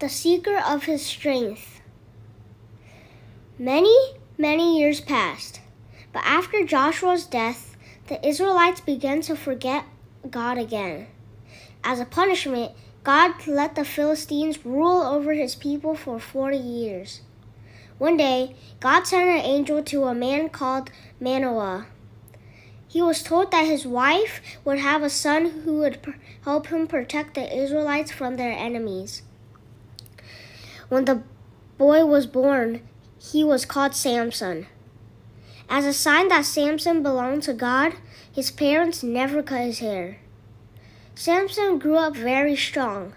the secret of his strength. Many years passed, but after Joshua's death, the Israelites began to forget God again. As a punishment, God let the Philistines rule over his people for 40 years. One day, God sent an angel to a man called Manoah. He was told that his wife would have a son who would help him protect the Israelites from their enemies. When the boy was born, he was called Samson. As a sign that Samson belonged to God, his parents never cut his hair. Samson grew up very strong.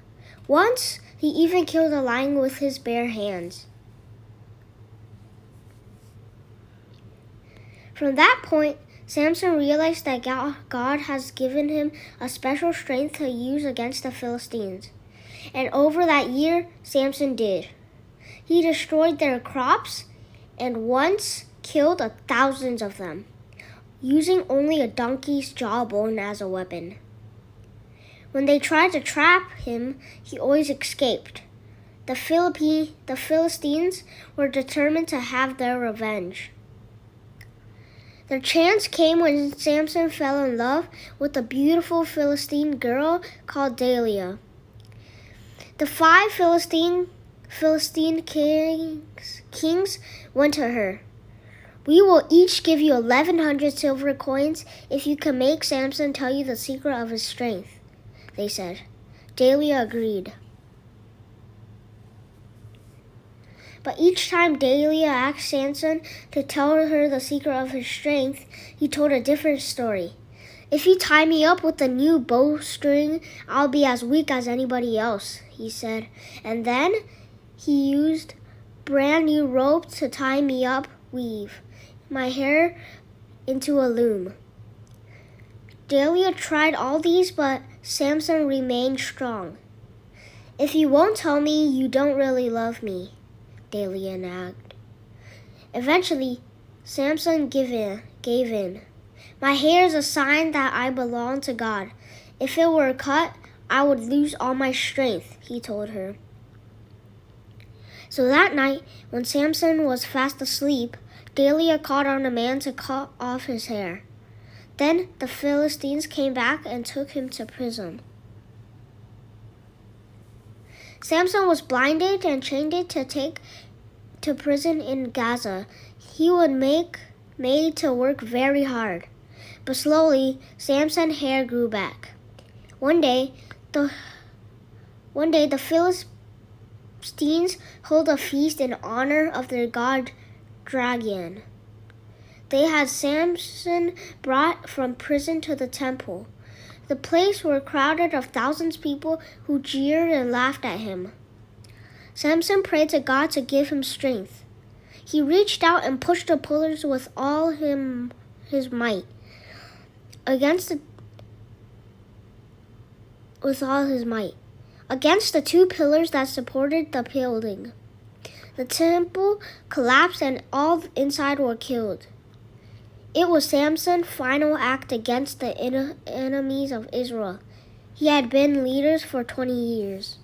Once, he even killed a lion with his bare hands. From that point, Samson realized that God has given him a special strength to use against the Philistines. And over that year, Samson did. He destroyed their crops and once killed thousands of them, using only a donkey's jawbone as a weapon. When they tried to trap him, he always escaped. The Philistines were determined to have their revenge. Their chance came when Samson fell in love with a beautiful Philistine girl called Delilah. The 5 Philistine kings went to her. "We will each give you 1,100 silver coins if you can make Samson tell you the secret of his strength," they said. Delilah agreed. But each time Delilah asked Samson to tell her the secret of his strength, he told a different story. "If you tie me up with a new bowstring, I'll be as weak as anybody else," he said. And then he used brand new rope to tie me up, weave my hair into a loom. Delilah tried all these, but Samson remained strong. "If you won't tell me, you don't really love me," Delilah nagged. Eventually, Samson gave in. "My hair is a sign that I belong to God. If it were cut, I would lose all my strength," he told her. So that night, when Samson was fast asleep, Delilah called on a man to cut off his hair. Then the Philistines came back and took him to prison. Samson was blinded and chained to take to prison in Gaza. He was made to work very hard. But slowly, Samson's hair grew back. One day, the Philistines held a feast in honor of their god Dagon. They had Samson brought from prison to the temple. The place was crowded of thousands of people who jeered and laughed at him. Samson prayed to God to give him strength. He reached out and pushed the pillars with all his might. Against the 2 pillars that supported the building. The temple collapsed and all inside were killed. It was Samson's final act against the enemies of Israel. He had been leaders for 20 years.